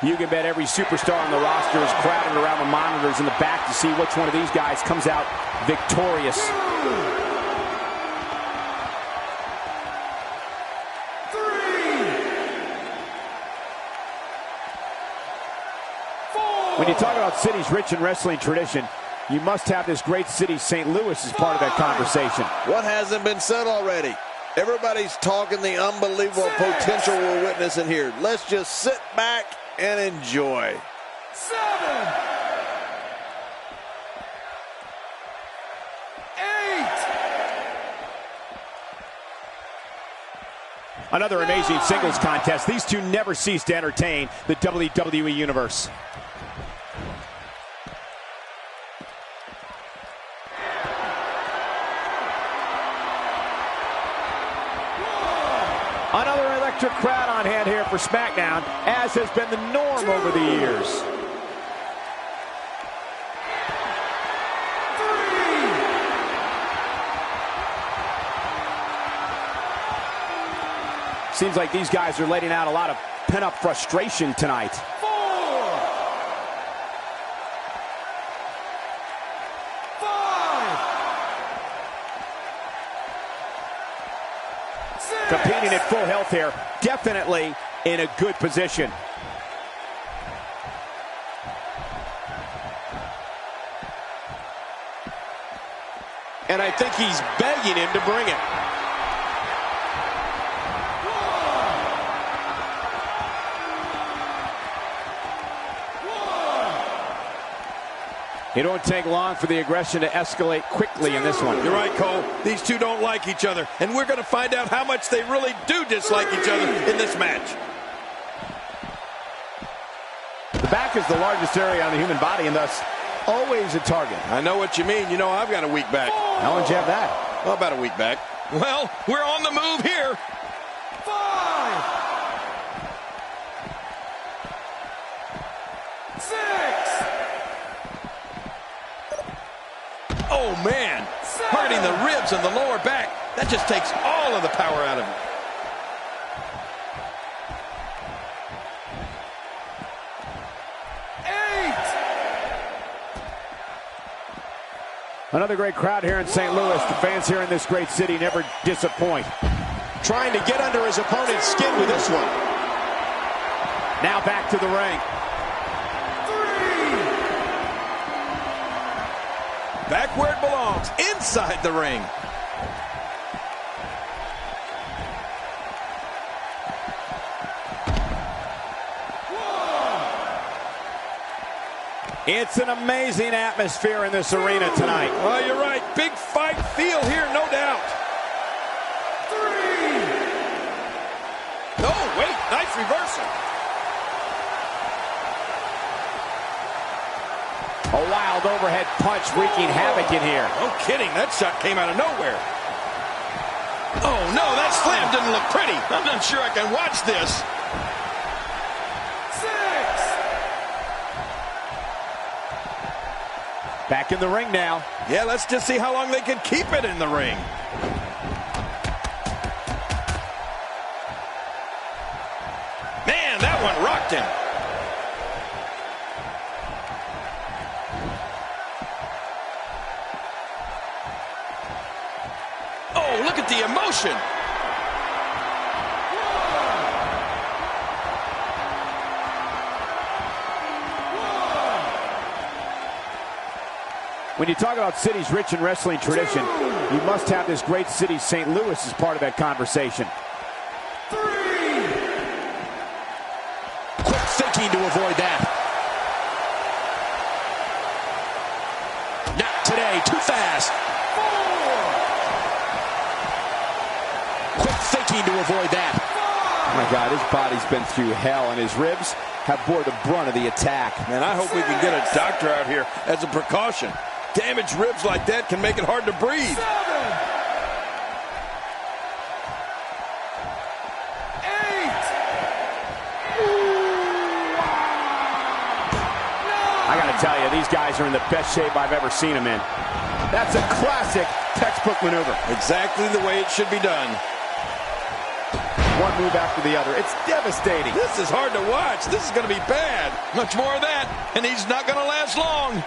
You can bet every superstar on the roster is crowded around the monitors in the back to see which one of these guys comes out victorious. When you talk about cities rich in wrestling tradition, you must have this great city, St. Louis, as part of that conversation. What hasn't been said already? Everybody's talking the unbelievable potential we're witnessing here. Let's just sit back and enjoy. 7, 8. Another amazing singles contest. These two never cease to entertain the WWE Universe. Another electric crowd on hand here for SmackDown, as has been the norm over the years. 3. Seems like these guys are letting out a lot of pent-up frustration tonight. 4. 5. 6. Competing at full health here, definitely in a good position. And I think he's begging him to bring it. It won't take long for the aggression to escalate quickly in this one. You're right, Cole. These two don't like each other, and we're going to find out how much they really do dislike each other in this match. The back is the largest area on the human body and thus always a target. I know what you mean. You know, I've got a weak back. How long did you have that? Well, about a week back. Well, we're on the move here. 5. 6. Oh, man. Hurting the ribs and the lower back. That just takes all of the power out of him. 8. Another great crowd here in St. Louis. The fans here in this great city never disappoint. Trying to get under his opponent's skin with this one. Now back to the ring. 3. Back where it belongs, inside the ring. It's an amazing atmosphere in this arena tonight. Well, you're right. Big fight feel here, no doubt. 3. Oh, wait. Nice reversal. A wild overhead punch wreaking havoc in here. No kidding. That shot came out of nowhere. Oh, no. That slam didn't look pretty. I'm not sure I can watch this. 6. Back in the ring now. Yeah, let's just see how long they can keep it in the ring. Man, that one rocked him. Oh, look at the emotion. When you talk about cities rich in wrestling tradition, you must have this great city, St. Louis, as part of that conversation. 3. Quick thinking to avoid that. Not today, too fast. 4. Quick thinking to avoid that. Oh my God, his body's been through hell, and his ribs have bore the brunt of the attack. Man, I hope we can get a doctor out here as a precaution. Damaged ribs like that can make it hard to breathe. 7. 8. I gotta tell you, these guys are in the best shape I've ever seen them in. That's a classic textbook maneuver. Exactly the way it should be done. one move after the other. It's devastating. This is hard to watch. This is going to be bad. Much more of that, and he's not going to last long.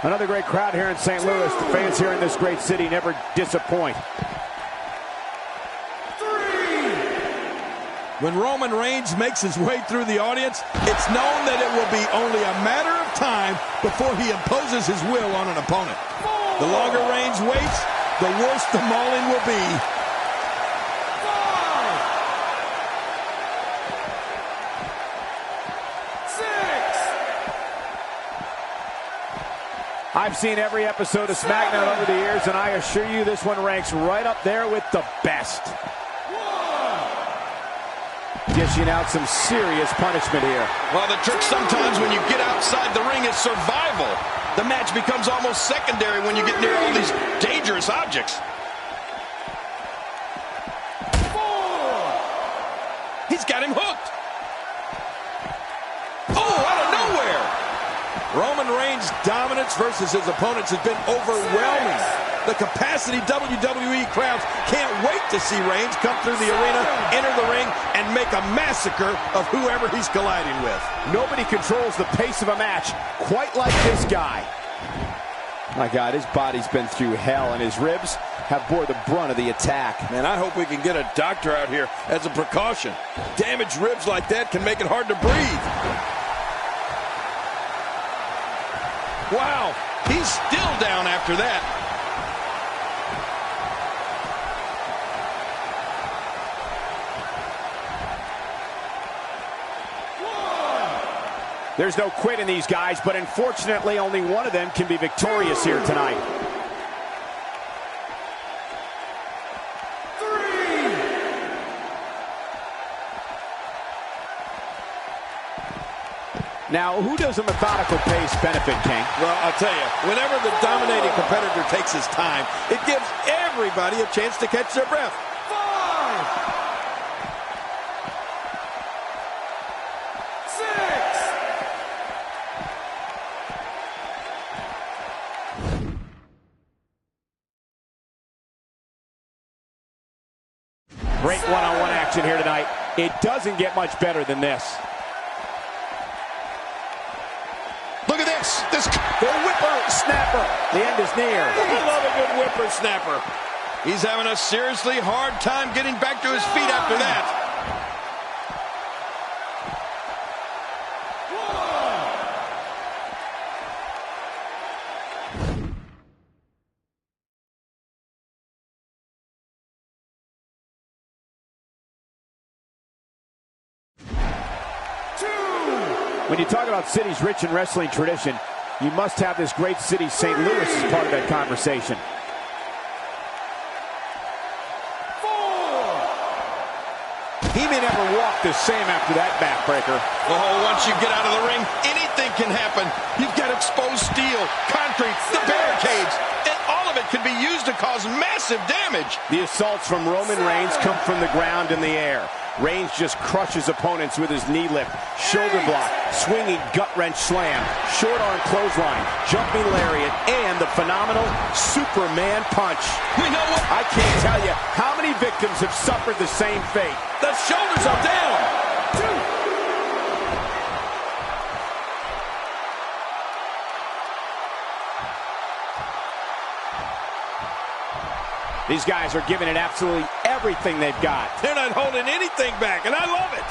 Another great crowd here in St. Louis. The fans here in this great city never disappoint. When Roman Reigns makes his way through the audience, it's known that it will be only a matter of time before he imposes his will on an opponent. The longer Reigns waits, the worse the mauling will be. I've seen every episode of SmackDown over the years, and I assure you this one ranks right up there with the best. Dishing out some serious punishment here. Well, the trick sometimes when you get outside the ring is survival. The match becomes almost secondary when you get near all these dangerous objects. He's got him hooked. Oh, out of nowhere. Roman Reigns' dominance versus his opponents has been overwhelming. The capacity WWE crowds can't wait to see Reigns come through the arena, enter the ring, and make a massacre of whoever he's colliding with. Nobody controls the pace of a match quite like this guy. My God, his body's been through hell, and his ribs have bore the brunt of the attack. Man, I hope we can get a doctor out here as a precaution. Damaged ribs like that can make it hard to breathe. Wow, he's still down after that. There's no quit in these guys, but unfortunately only one of them can be victorious here tonight. Now, who does a methodical pace benefit, King? Well, I'll tell you, whenever the dominating competitor takes his time, it gives everybody a chance to catch their breath. 5, 6. Great one-on-one action here tonight. It doesn't get much better than this. Look at this. The whipper-snapper. The end is near. I love a good whipper-snapper. He's having a seriously hard time getting back to his feet after that. 2. When you talk about cities rich in wrestling tradition, you must have this great city, St. Louis, as part of that conversation. 4. He may never walk the same after that backbreaker. Oh, once you get out of the ring, anything can happen. You've got exposed steel, concrete, the barricades, and all of it can be used to cause massive damage. The assaults from Roman Reigns come from the ground and the air. Reigns just crushes opponents with his knee lift, shoulder block, swinging gut-wrench slam, short arm clothesline, jumping lariat, and the phenomenal Superman punch. We know what? I can't tell you how many victims have suffered the same fate. The shoulders are down. 2. These guys are giving it absolutely everything they've got. They're not holding anything back, and I love it.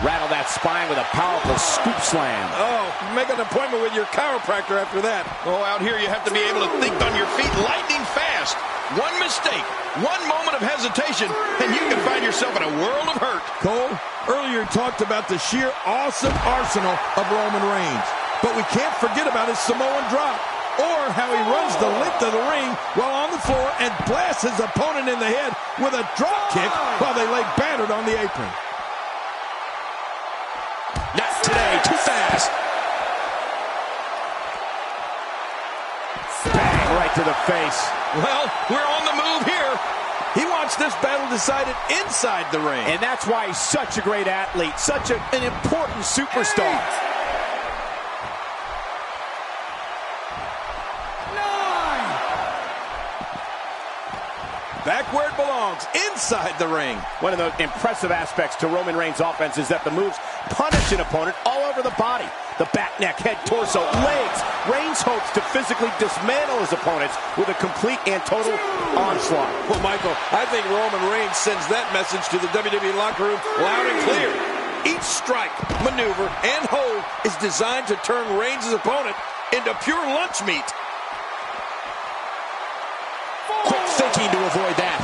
Rattle that spine with a powerful scoop slam. Oh, make an appointment with your chiropractor after that. Oh, out here you have to be able to think on your feet lightning fast. One mistake, one moment of hesitation, and you can find yourself in a world of hurt. Cole, earlier talked about the sheer awesome arsenal of Roman Reigns. But we can't forget about his Samoan drop, or how he runs the length of the ring while on the floor and blasts his opponent in the head with a drop kick while they lay battered on the apron. Not today, too fast. Bang, right to the face. Well, we're on the move here. He wants this battle decided inside the ring. And that's why he's such a great athlete, such an important superstar. 9. Back where it belongs, inside the ring. One of the impressive aspects to Roman Reigns' offense is that the moves punish an opponent all over the body. The back, neck, head, torso, legs. Reigns hopes to physically dismantle his opponents with a complete and total onslaught. Well, Michael, I think Roman Reigns sends that message to the WWE locker room loud and clear. Each strike, maneuver, and hold is designed to turn Reigns' opponent into pure lunch meat. Quick thinking to avoid that.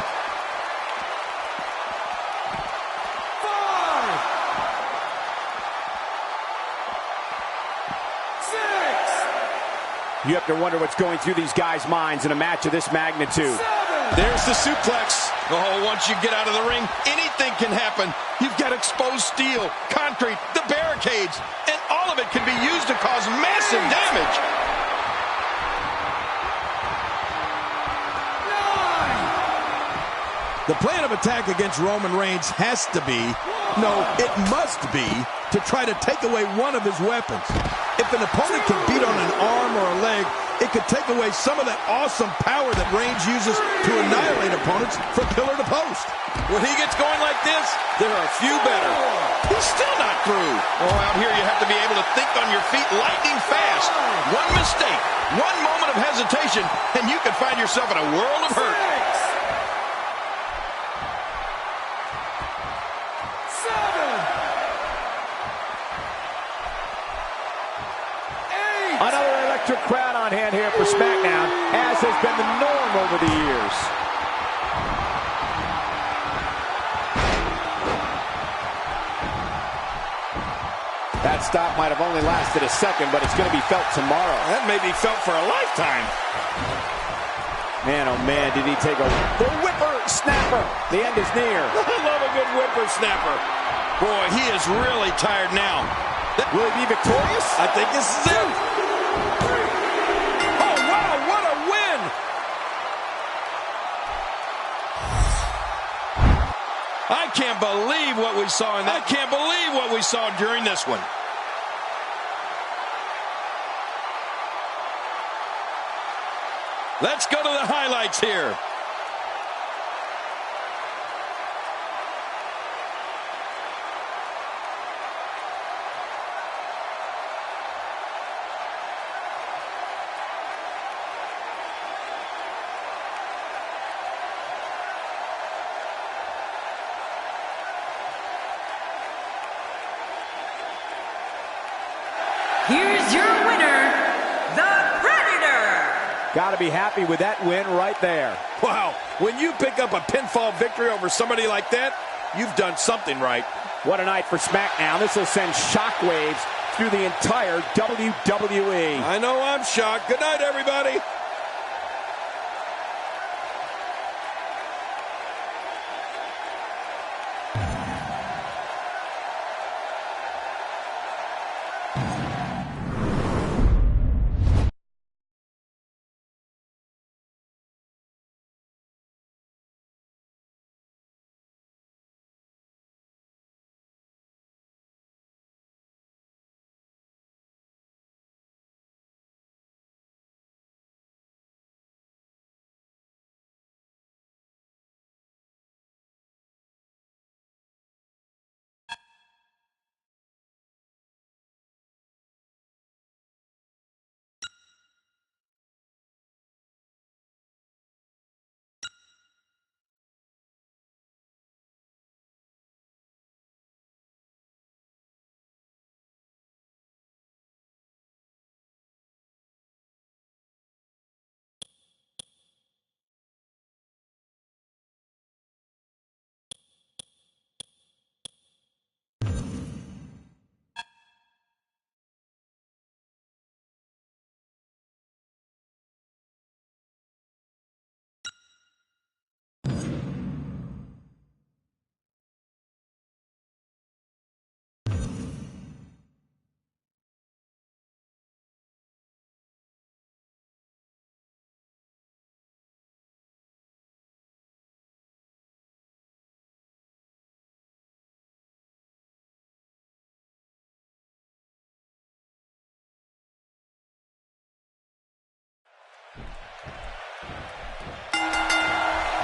5, 6. You have to wonder what's going through these guys' minds in a match of this magnitude. 7. There's the suplex. Oh, once you get out of the ring, anything can happen. You've got exposed steel, concrete, the barricades, and all of it can be used to cause massive damage. 9. The plan of attack against Roman Reigns has to be, no, it must be, to try to take away one of his weapons. If an opponent can beat on an arm or a leg, it could take away some of that awesome power that Reigns uses to annihilate opponents from pillar to post. When he gets going like this, there are a few better. He's still not through. Oh, out here you have to be able to think on your feet lightning fast. One mistake, one moment of hesitation, and you can find yourself in a world of hurt. 7. Another electric crowd on hand here for SmackDown, as has been the norm over the years. That stop might have only lasted a second, but it's going to be felt tomorrow. That may be felt for a lifetime. Man, oh man, did he take the whipper-snapper. The end is near. I love a good whippersnapper. Boy, he is really tired now. Will he be victorious? I think this is it. Oh, wow, what a win. I can't believe what we saw in that. I can't believe what we saw during this one. Let's go to the highlights here. Here's your winner, the Predator. Got to be happy with that win right there. Wow, when you pick up a pinfall victory over somebody like that, you've done something right. What a night for SmackDown. This will send shockwaves through the entire WWE. I know I'm shocked. Good night, everybody.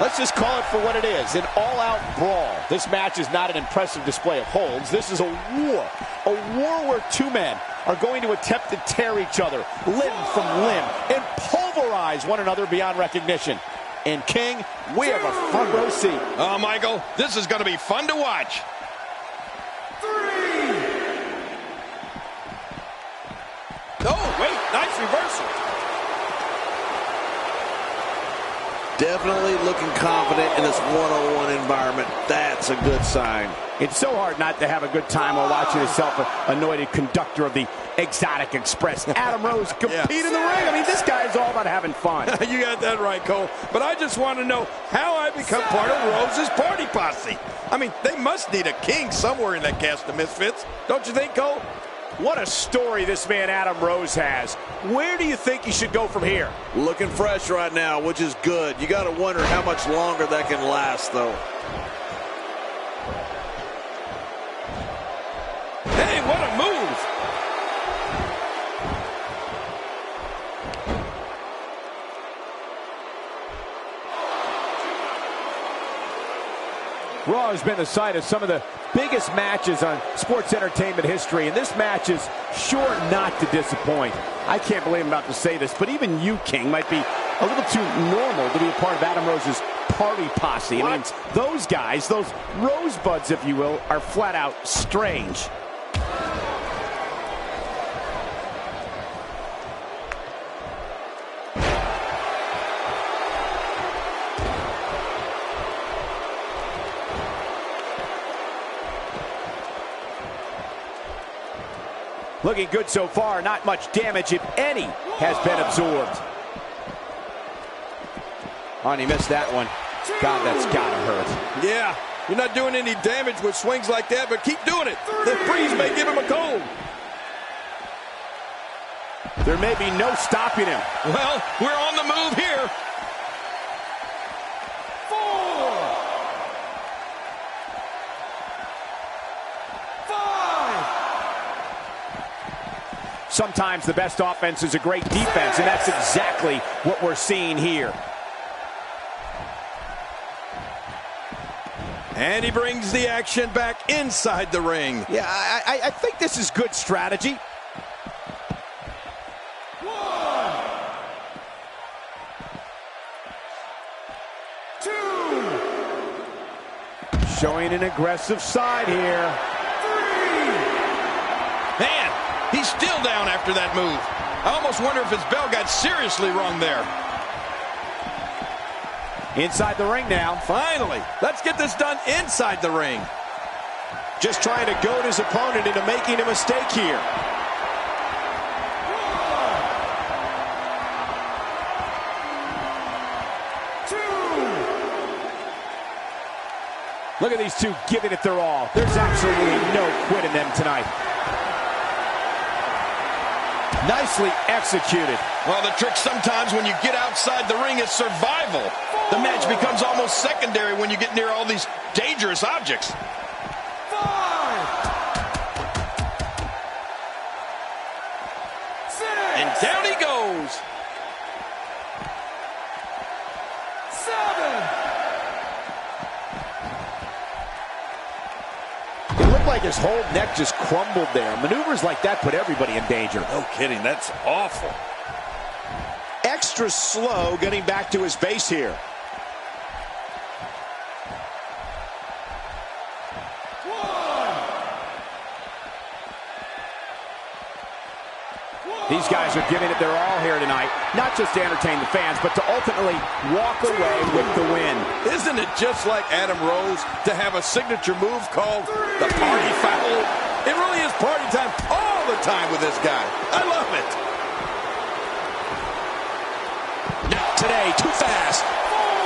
Let's just call it for what it is, an all-out brawl. This match is not an impressive display of holds. This is a war where two men are going to attempt to tear each other limb from limb and pulverize one another beyond recognition. And King, we have a front row seat. Oh, Michael, this is going to be fun to watch. 3. Oh, wait, nice reversal. Definitely looking confident in this one-on-one environment. That's a good sign. It's so hard not to have a good time while watching a self-anointed conductor of the Exotic Express, Adam Rose, compete in the ring. I mean, this guy is all about having fun. You got that right, Cole. But I just want to know how I become part of Rose's party posse. I mean, they must need a king somewhere in that cast of misfits. Don't you think, Cole? What a story this man Adam Rose has. Where do you think he should go from here? Looking fresh right now, which is good. You got to wonder how much longer that can last, though. Hey, what a move! Raw has been the site of some of the biggest matches on sports entertainment history, and this match is sure not to disappoint. I can't believe I'm about to say this, but even you, King, might be a little too normal to be a part of Adam Rose's party posse. I mean, those guys, those rosebuds, if you will, are flat out strange. Looking good so far. Not much damage, if any, has been absorbed. Oh, and he missed that one. God, that's gotta hurt. Yeah, you're not doing any damage with swings like that, but keep doing it. The breeze may give him a cold. There may be no stopping him. Well, we're on the move here. 4. 5. Sometimes the best offense is a great defense, and that's exactly what we're seeing here. And he brings the action back inside the ring. Yeah, I think this is good strategy. 1. 2. Showing an aggressive side here. 3. Man, he's still down after that move. I almost wonder if his bell got seriously wrong there. Inside the ring now. Finally, let's get this done inside the ring. Just trying to goad his opponent into making a mistake here. 2. Look at these two giving it their all. There's absolutely no quitting them tonight. Nicely executed. Well, the trick sometimes when you get outside the ring is survival. The match becomes almost secondary when you get near all these dangerous objects. 5. And down he goes. 7. It looked like his whole neck just crumbled there. Maneuvers like that put everybody in danger. No kidding, that's awful. Extra slow getting back to his base here. 1. These guys are giving it their all here tonight, not just to entertain the fans, but to ultimately walk away with the win. Isn't it just like Adam Rose to have a signature move called the party foul? It really is party time all the time with this guy. I love it. Not today, too fast.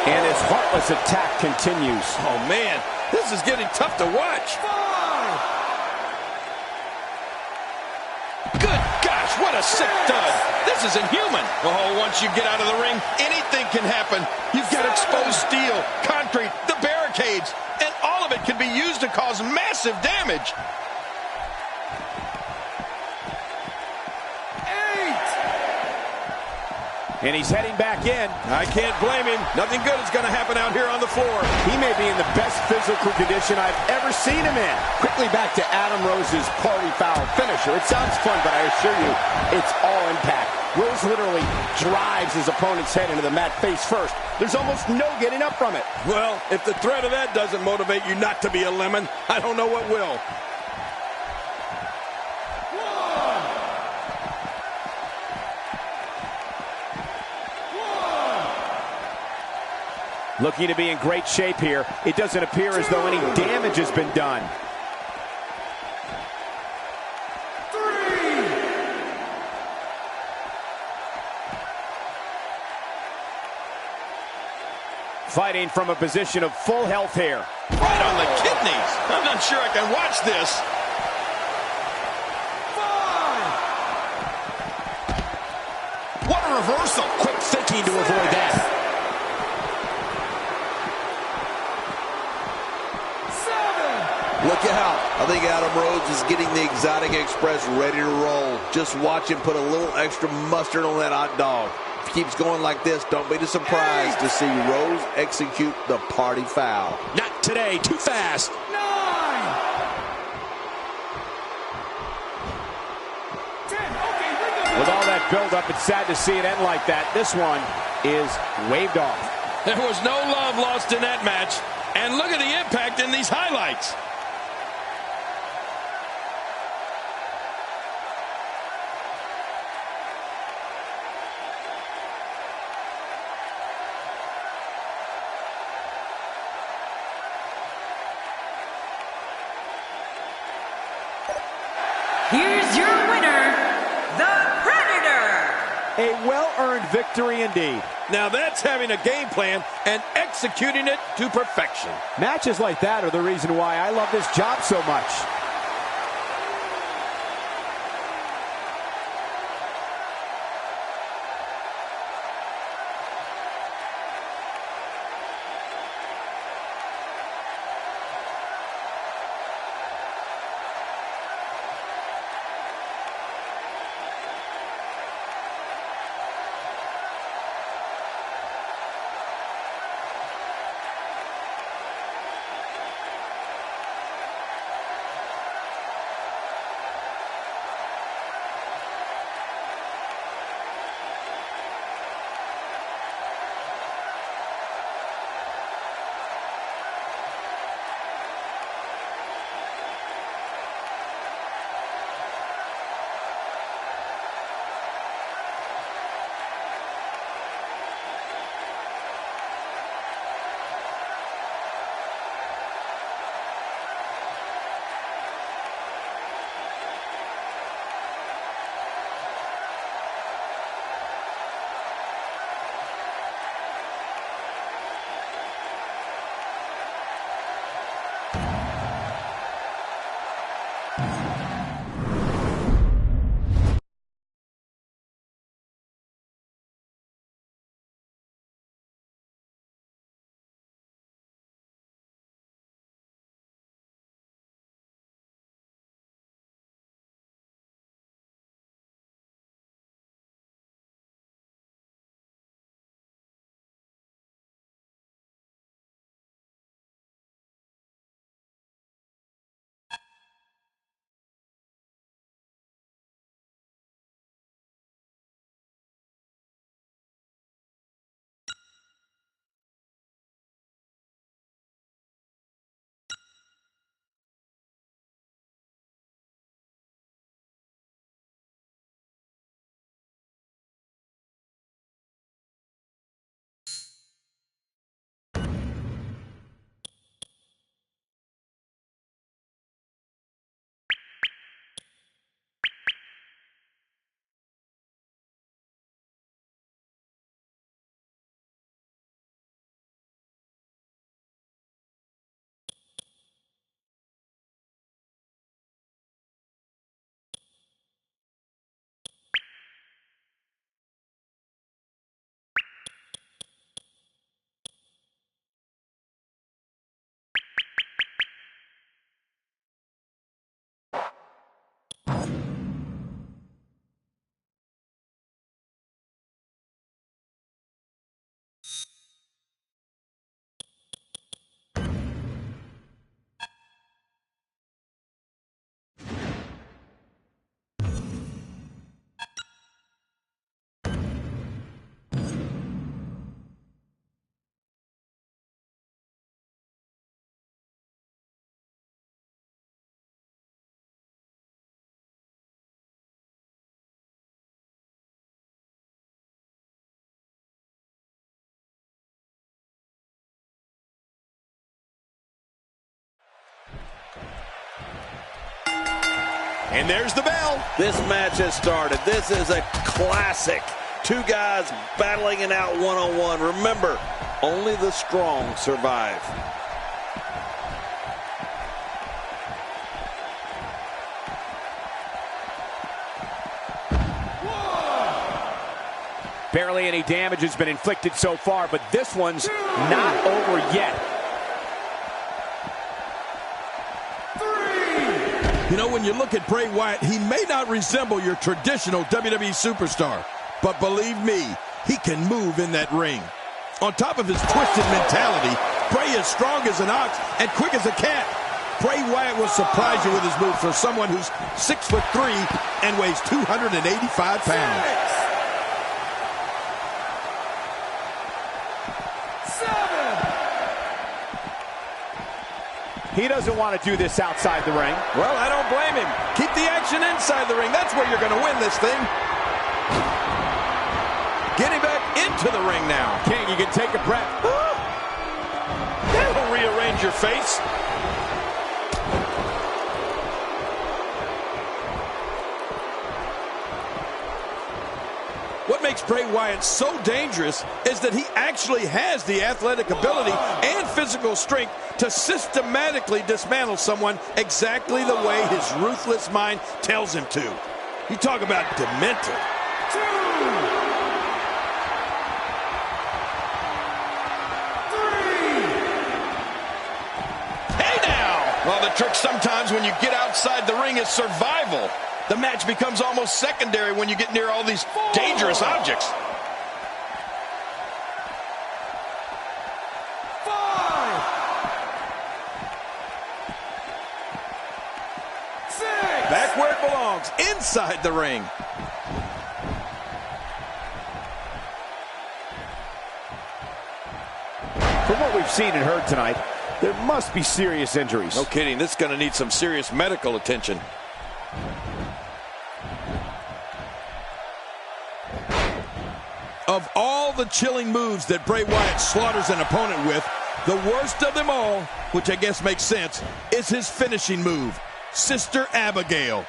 And his heartless attack continues. Oh, man, this is getting tough to watch. 5. Good gosh, what a sick dud. This is inhuman. Oh, once you get out of the ring, anything can happen. You've got exposed steel, concrete, the barricades, and all of it can be used to cause massive damage. 8. And he's heading back in. I can't blame him. Nothing good is going to happen out here on the floor. He may be in the best physical condition I've ever seen him in. Quickly back to Adam Rose's party foul finisher. It sounds fun, but I assure you, it's all impact. Rose literally drives his opponent's head into the mat face first. There's almost no getting up from it. Well, if the threat of that doesn't motivate you not to be a lemon, I don't know what will. Looking to be in great shape here. It doesn't appear as though any damage has been done. Fighting from a position of full health here. Right on the kidneys. I'm not sure I can watch this. 5. What a reversal. Quick thinking to avoid that. 7. Look out. I think Adam Rose is getting the Exotic Express ready to roll. Just watch him put a little extra mustard on that hot dog. If he keeps going like this, don't be surprised to see Rose execute the party foul. Not today. Too fast. 9. 10. With all that buildup, it's sad to see it end like that. This one is waved off. There was no love lost in that match. And look at the impact in these highlights. Here's your winner, the Predator. A well-earned victory indeed. Now that's having a game plan and executing it to perfection. Matches like that are the reason why I love this job so much. And there's the bell. This match has started. This is a classic. Two guys battling it out one-on-one. Remember, only the strong survive. Barely any damage has been inflicted so far, but this one's not over yet. You know, when you look at Bray Wyatt, he may not resemble your traditional WWE superstar, but believe me, he can move in that ring. On top of his twisted mentality, Bray is strong as an ox and quick as a cat. Bray Wyatt will surprise you with his moves for someone who's 6'3" and weighs 285 pounds. He doesn't want to do this outside the ring. Well, I don't blame him. Keep the action inside the ring. That's where you're going to win this thing. Getting back into the ring now. King, you can take a breath. That'll rearrange your face. What makes Bray Wyatt so dangerous is that he actually has the athletic ability and physical strength to systematically dismantle someone exactly the way his ruthless mind tells him to. You talk about demented. Hey now! Well, the trick sometimes when you get outside the ring is survival. The match becomes almost secondary when you get near all these dangerous objects. 5, 6. Back where it belongs, inside the ring. From what we've seen and heard tonight, there must be serious injuries. No kidding, this is going to need some serious medical attention. Of all the chilling moves that Bray Wyatt slaughters an opponent with, the worst of them all, which I guess makes sense, is his finishing move, Sister Abigail.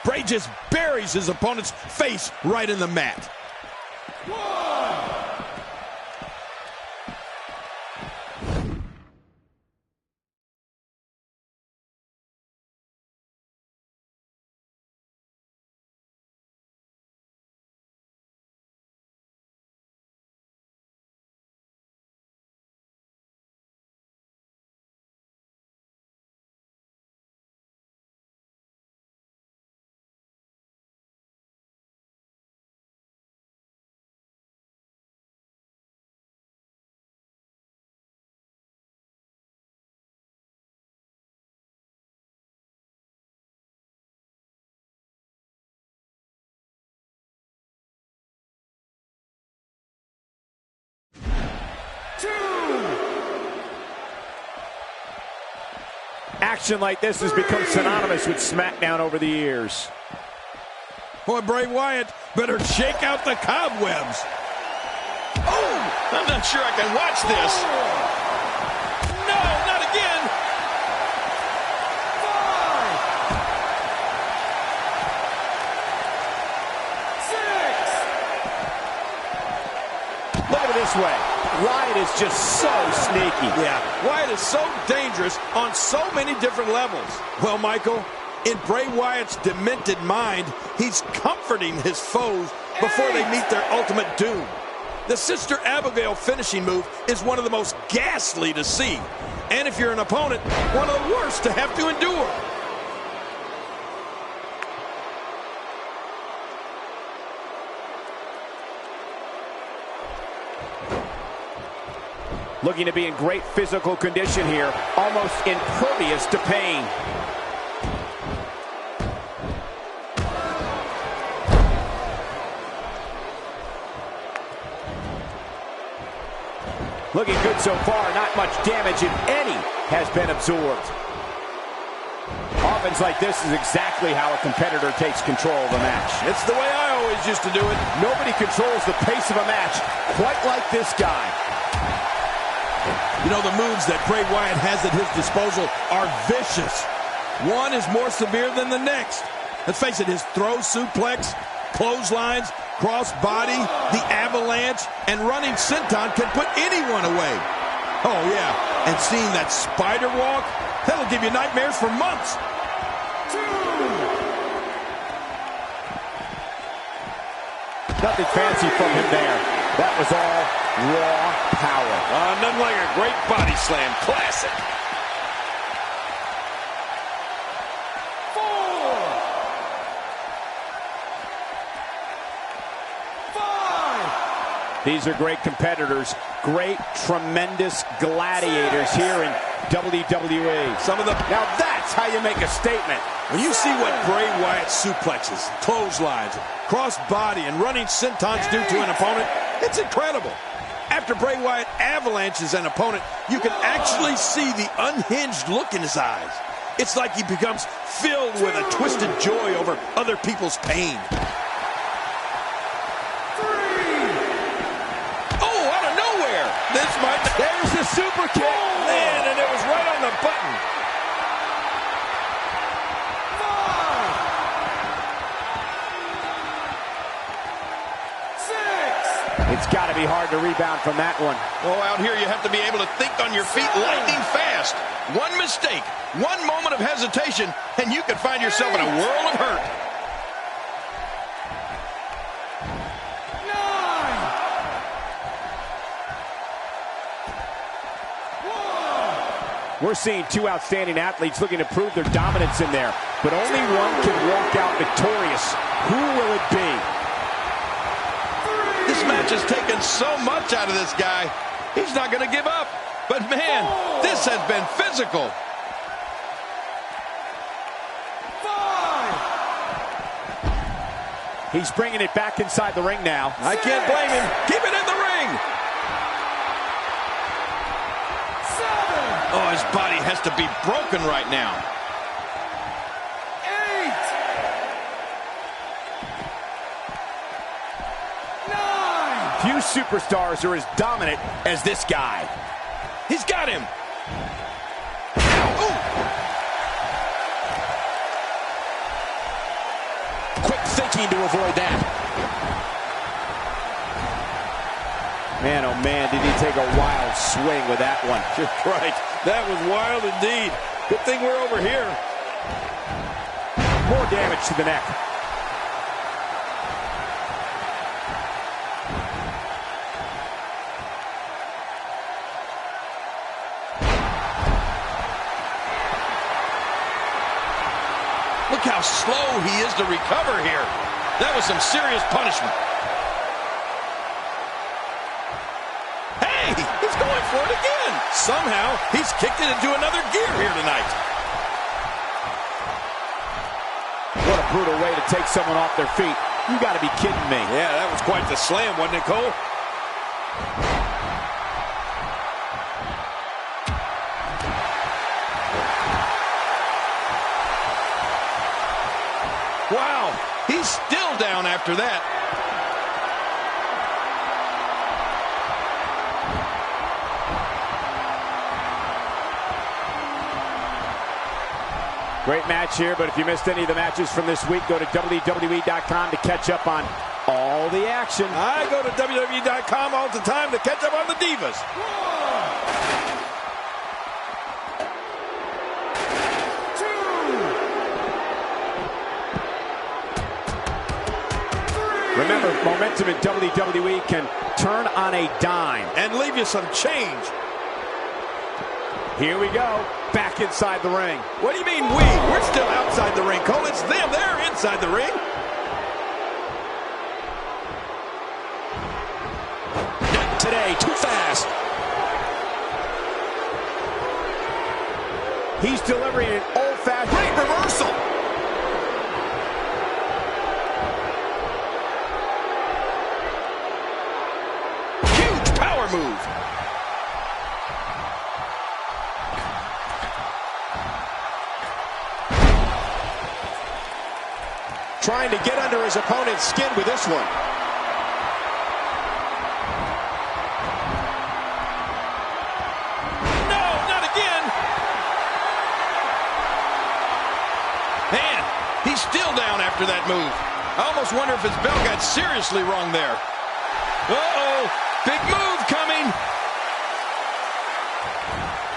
Bray just buries his opponent's face right in the mat. 1. Action like this has become synonymous with SmackDown over the years. Boy, Bray Wyatt better shake out the cobwebs. Oh, I'm not sure I can watch this. No, not again. 5, 6. Look at it this way. Wyatt is just so sneaky. Yeah, Wyatt is so dangerous on so many different levels. Well, Michael, in Bray Wyatt's demented mind, he's comforting his foes before they meet their ultimate doom. The Sister Abigail finishing move is one of the most ghastly to see. And if you're an opponent, one of the worst to have to endure. Looking to be in great physical condition here, almost impervious to pain. Looking good so far, not much damage, if any, has been absorbed. Offense like this is exactly how a competitor takes control of a match. It's the way I always used to do it. Nobody controls the pace of a match quite like this guy. You know, the moves that Bray Wyatt has at his disposal are vicious. One is more severe than the next. Let's face it, his throw suplex, clotheslines, cross body, the avalanche, and running senton can put anyone away. Oh, yeah, and seeing that spider walk, that'll give you nightmares for months. Nothing fancy from him there. That was all raw power. Nothing like a great body slam. Classic. These are great competitors, great, tremendous gladiators here in WWE. Some of them. Now that's how you make a statement. When you see what Bray Wyatt suplexes, clotheslines, cross body, and running sentons do to an opponent, it's incredible. After Bray Wyatt avalanches an opponent, you can actually see the unhinged look in his eyes. It's like he becomes filled with a twisted joy over other people's pain. There's the super kick. Man, and it was right on the button. 5, 6. It's got to be hard to rebound from that one. Oh, out here you have to be able to think on your feet lightning fast. One mistake, one moment of hesitation, and you could find yourself in a world of hurt. We're seeing two outstanding athletes looking to prove their dominance in there, but only one can walk out victorious. Who will it be? This match has taken so much out of this guy. He's not going to give up. But man, this has been physical. 5. He's bringing it back inside the ring now. I can't blame him. Keep it in the ring. 7. Oh, his body has to be broken right now. 8. 9. Few superstars are as dominant as this guy. He's got him. Ooh. Quick thinking to avoid that. Man, oh man, did he take a wild swing with that one. You're right. That was wild indeed. Good thing we're over here. More damage to the neck. Look how slow he is to recover here. That was some serious punishment. Hey, he's going for it again. Somehow, he's kicked it into another gear here tonight. What a brutal way to take someone off their feet. You got to be kidding me. Yeah, that was quite the slam, wasn't it, Cole? Wow, he's still down after that. Great match here, but if you missed any of the matches from this week, go to WWE.com to catch up on all the action. I go to WWE.com all the time to catch up on the Divas. Remember, momentum in WWE can turn on a dime. And leave you some change. Here we go, back inside the ring. What do you mean we? We're still outside the ring, Cole. It's them. They're inside the ring. Not today, too fast. He's delivering an old-fashioned great reversal. Huge power move. Trying to get under his opponent's skin with this one. No, not again. Man, he's still down after that move. I almost wonder if his bell got seriously wrong there. Uh-oh, big move coming.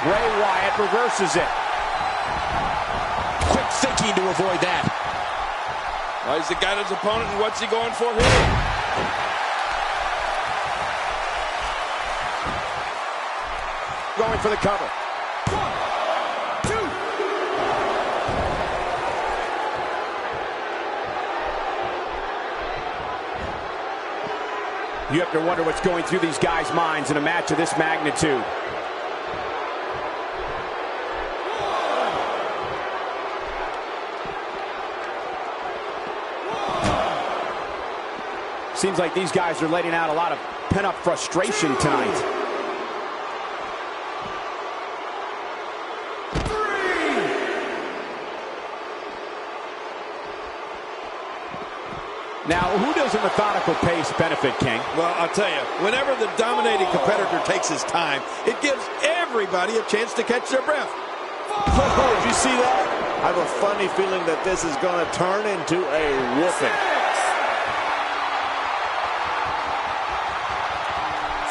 Bray Wyatt reverses it. Quick thinking to avoid that. Well, he's got his opponent, and what's he going for here? Going for the cover. 1, 2. You have to wonder what's going through these guys' minds in a match of this magnitude. Seems like these guys are letting out a lot of pent-up frustration tonight. Now, who does a methodical pace benefit, King? Well, I'll tell you, whenever the dominating competitor takes his time, it gives everybody a chance to catch their breath. Oh, did you see that? I have a funny feeling that this is going to turn into a whooping.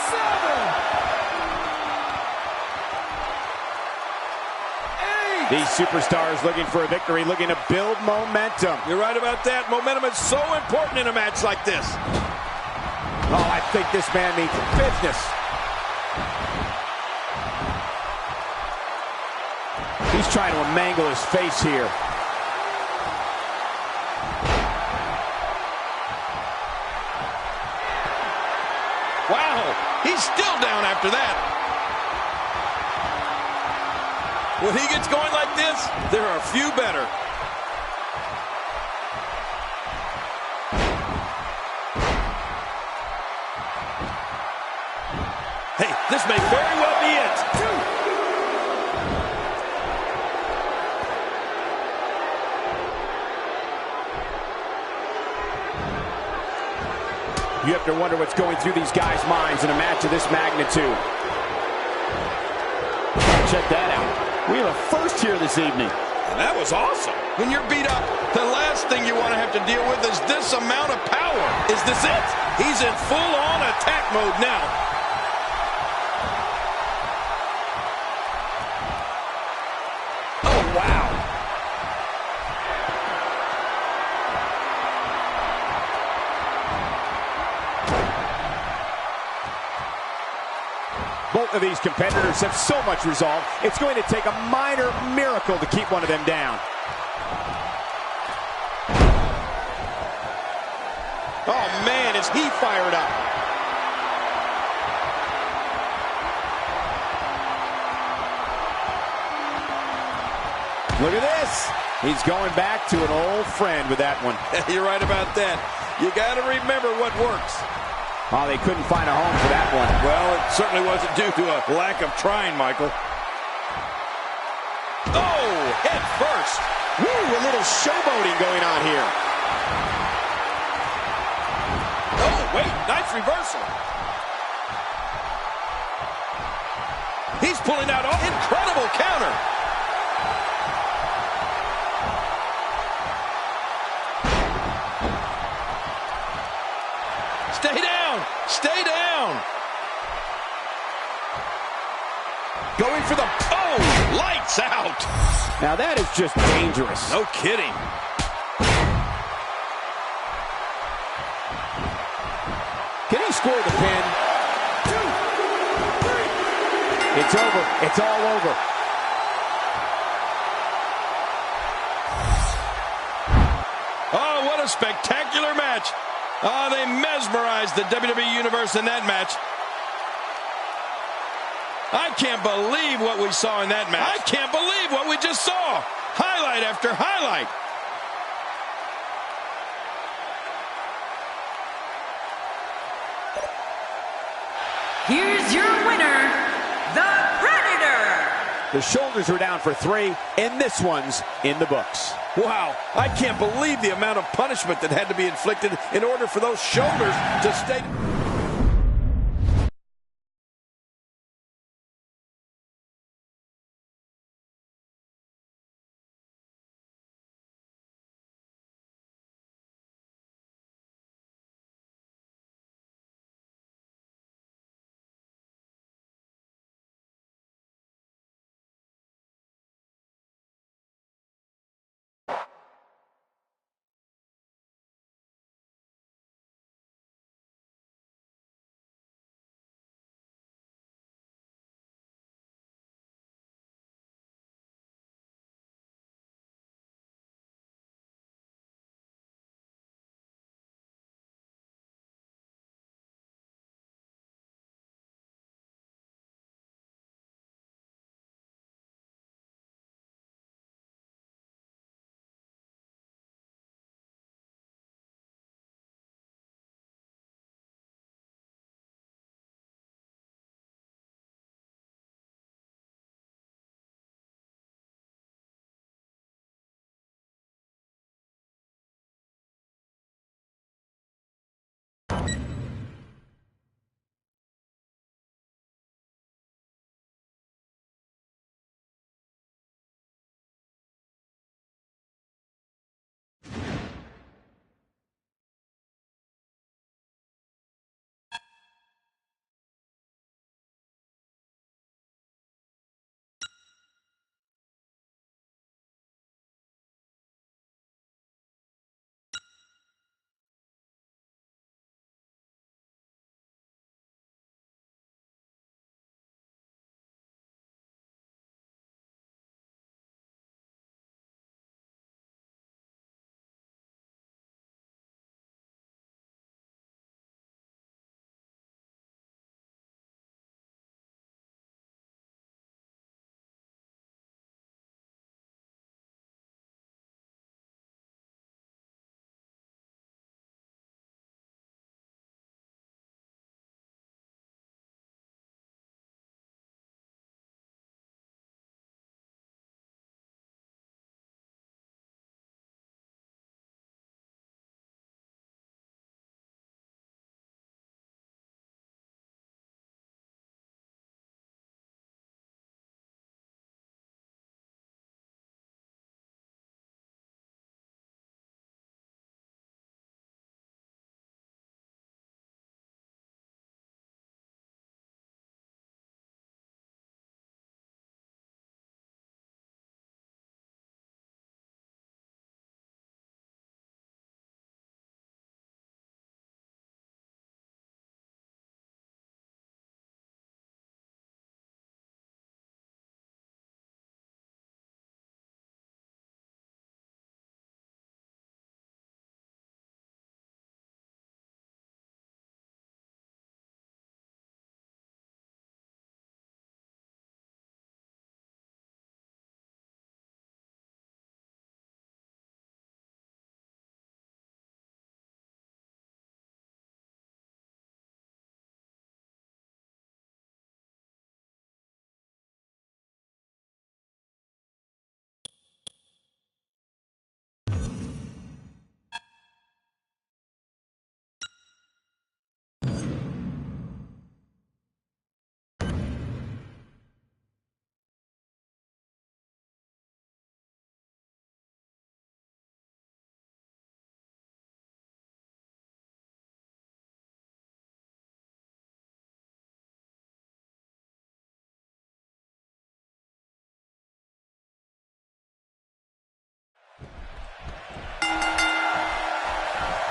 7, 8. These superstars looking for a victory, looking to build momentum. You're right about that. Momentum is so important in a match like this. Oh, I think this man means business. He's trying to mangle his face here. Wow, he's still down after that. When he gets going like this, there are a few better. Hey, this may very well be it. You have to wonder what's going through these guys' minds in a match of this magnitude. Check that out. We have a first here this evening. And that was awesome. When you're beat up, the last thing you want to have to deal with is this amount of power. Is this it? He's in full-on attack mode now. Oh, wow. Both of these competitors have so much resolve, it's going to take a minor miracle to keep one of them down. Oh, man, is he fired up. Look at this. He's going back to an old friend with that one. You're right about that. You got to remember what works. Oh, they couldn't find a home for that one. Well, it certainly wasn't due to a lack of trying, Michael. Oh, head first. Woo, a little showboating going on here. Oh, wait, nice reversal. He's pulling out an incredible counter. Stay down! Stay down! Going for the... Oh! Lights out! Now that is just dangerous. No kidding. Can he score the pin? 2, 3. It's over. It's all over. Oh, what a spectacular match. Oh, they mesmerized the WWE Universe in that match. I can't believe what we saw in that match. I can't believe what we just saw. Highlight after highlight. Here's your winner, the Predator. The shoulders were down for 3, and this one's in the books. Wow, I can't believe the amount of punishment that had to be inflicted in order for those shoulders to stay...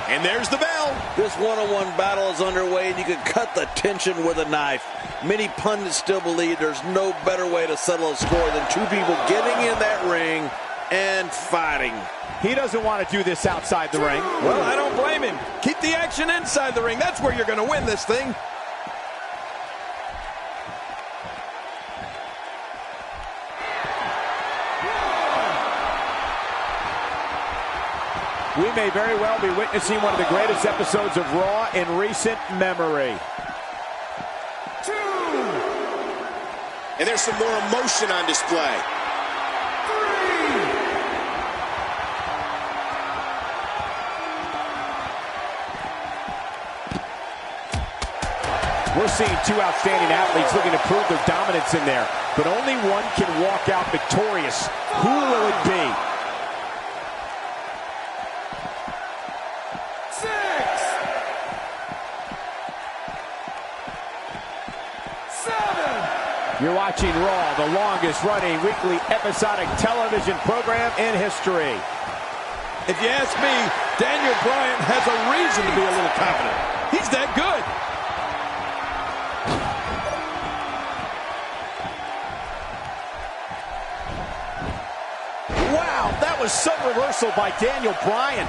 And there's the bell. This one-on-one battle is underway, and you can cut the tension with a knife. Many pundits still believe there's no better way to settle a score than two people getting in that ring and fighting. He doesn't want to do this outside the ring. Well, I don't blame him. Keep the action inside the ring. That's where you're going to win this thing. We may very well be witnessing one of the greatest episodes of Raw in recent memory. And there's some more emotion on display. We're seeing two outstanding athletes looking to prove their dominance in there, but only one can walk out victorious. Who will it be? 6, 7. You're watching Raw, the longest running weekly episodic television program in history. If you ask me, Daniel Bryan has a reason to be a little confident. He's that good. Wow, that was some reversal by Daniel Bryan.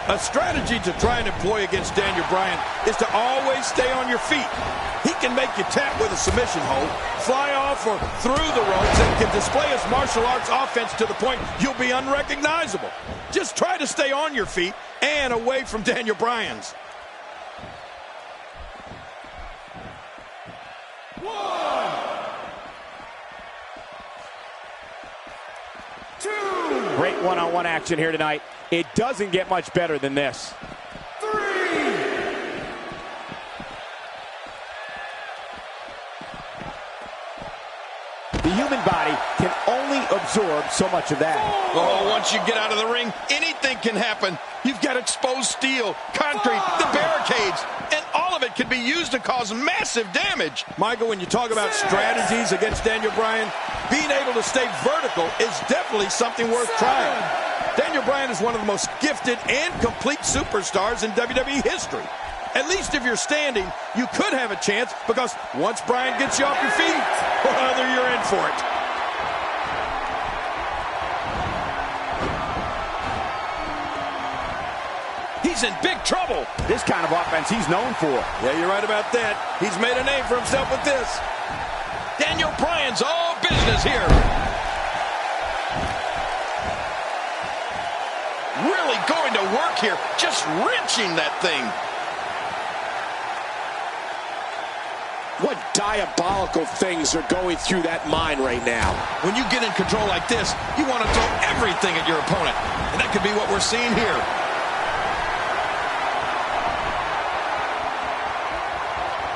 A strategy to try and employ against Daniel Bryan is to always stay on your feet. He can make you tap with a submission hold, fly off or through the ropes, and can display his martial arts offense to the point you'll be unrecognizable. Just try to stay on your feet and away from Daniel Bryan's. 1, 2, Great one-on-one action here tonight. It doesn't get much better than this. 3. The human body can only absorb so much of that. Oh, once you get out of the ring, anything can happen. You've got exposed steel, concrete, the barricades, and all of it can be used to cause massive damage. Michael, when you talk about strategies against Daniel Bryan, being able to stay vertical is definitely something worth trying. Daniel Bryan is one of the most gifted and complete superstars in WWE history. At least if you're standing, you could have a chance, because once Bryan gets you off your feet, brother, you're in for it. He's in big trouble. This kind of offense he's known for. Yeah, you're right about that. He's made a name for himself with this. Daniel Bryan's all business here. Really going to work here, just wrenching that thing. What diabolical things are going through that mind right now? When you get in control like this, you want to throw everything at your opponent. And that could be what we're seeing here.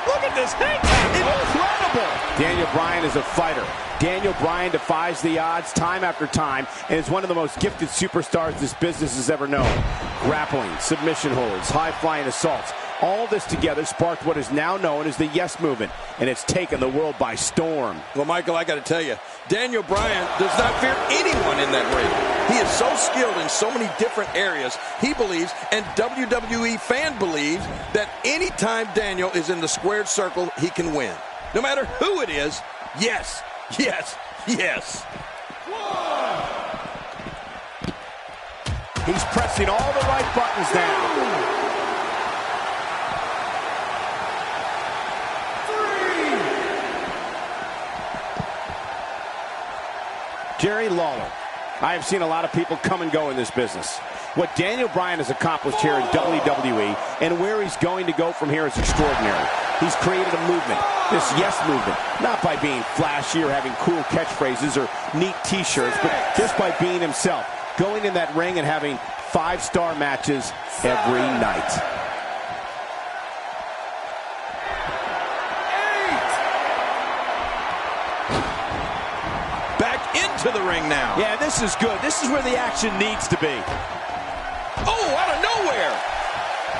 Look at this hang time. Incredible. Daniel Bryan is a fighter. Daniel Bryan defies the odds time after time and is one of the most gifted superstars this business has ever known. Grappling, submission holds, high-flying assaults. All this together sparked what is now known as the Yes Movement, and it's taken the world by storm. Well, Michael, I got to tell you, Daniel Bryan does not fear anyone in that ring. He is so skilled in so many different areas. He believes, and WWE fan believes, that anytime Daniel is in the squared circle, he can win. No matter who it is, yes, yes, yes. He's pressing all the right buttons now. Jerry Lawler. I have seen a lot of people come and go in this business. What Daniel Bryan has accomplished here in WWE and where he's going to go from here is extraordinary. He's created a movement, this Yes Movement, not by being flashy or having cool catchphrases or neat t-shirts, but just by being himself, going in that ring and having 5-star matches every night. 8. Back into the ring now. Yeah, this is good. This is where the action needs to be. Oh, out of nowhere.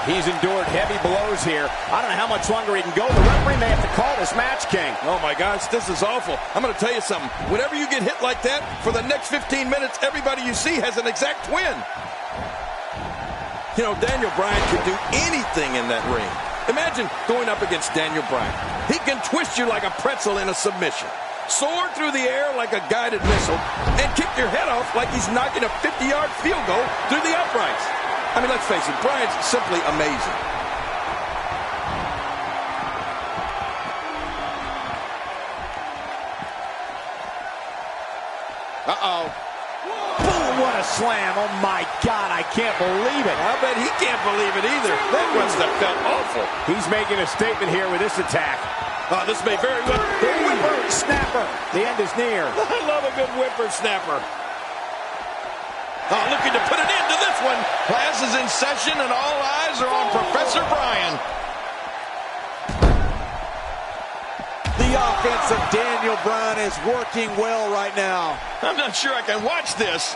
He's endured heavy blows here. I don't know how much longer he can go. The referee may have to call this match, King. Oh, my gosh, this is awful. I'm going to tell you something. Whenever you get hit like that, for the next 15 minutes, everybody you see has an exact twin. You know, Daniel Bryan can do anything in that ring. Imagine going up against Daniel Bryan. He can twist you like a pretzel in a submission, soar through the air like a guided missile, and kick your head off like he's knocking a 50-yard field goal through the uprights. I mean, let's face it, Bryan's simply amazing. Uh-oh. Boom, what a slam. Oh, my God, I can't believe it. I bet he can't believe it either. That must have felt awful. He's making a statement here with this attack. Oh, this may very well... The whipper snapper. The end is near. I love a good whippersnapper. Oh, looking to put an end to this one. Class is in session and all eyes are on Professor Bryan. The offense of Daniel Bryan is working well right now. I'm not sure I can watch this.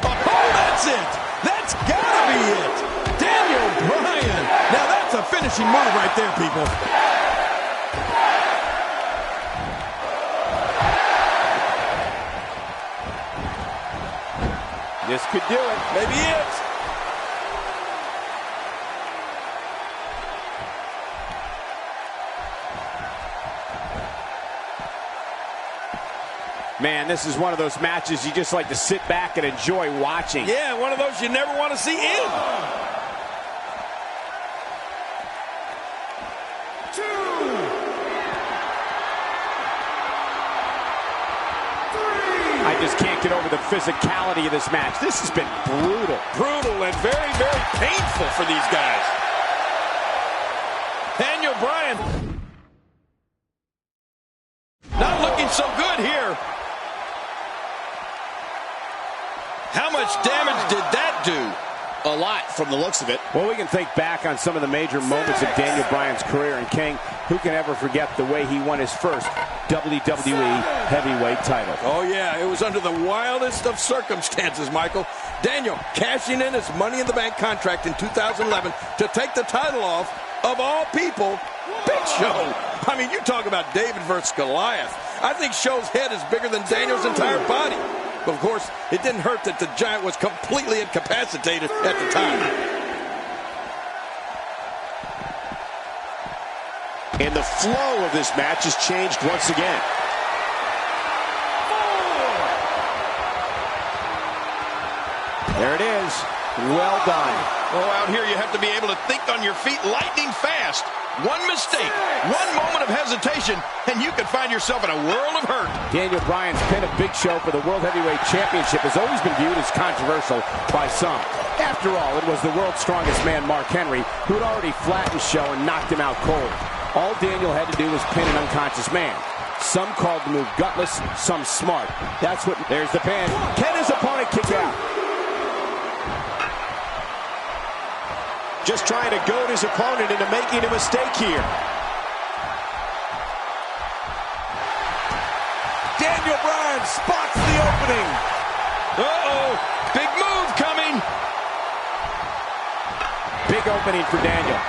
Oh, that's it. That's gotta be it. Daniel Bryan. Now that's a finishing move right there, people. This could do it. Maybe it. Man, this is one of those matches you just like to sit back and enjoy watching. Yeah, one of those you never want to see end. I just can't get over the physicality of this match. This has been brutal. Brutal and very, very painful for these guys. Daniel Bryan. Not looking so good here. How much damage did that do? A lot from the looks of it. Well, we can think back on some of the major moments of Daniel Bryan's career, and King, who can ever forget the way he won his first WWE heavyweight title? Oh, yeah, it was under the wildest of circumstances, Michael. Daniel cashing in his Money in the Bank contract in 2011 to take the title off, of all people, Big Show. I mean, you talk about David versus Goliath. I think Show's head is bigger than Daniel's entire body. But, of course, it didn't hurt that the Giant was completely incapacitated at the time. And the flow of this match has changed once again. There it is. Well done. Oh, out here you have to be able to think on your feet lightning fast. One mistake, one moment of hesitation, and you could find yourself in a world of hurt. Daniel Bryan's pin of Big Show for the World Heavyweight Championship has always been viewed as controversial by some. After all, it was the world's strongest man, Mark Henry, who had already flattened Show and knocked him out cold. All Daniel had to do was pin an unconscious man. Some called the move gutless, some smart. That's what... There's the pin. Can his opponent kick out? Just trying to goad his opponent into making a mistake here. Daniel Bryan spots the opening. Uh-oh, big move coming. Big opening for Daniel.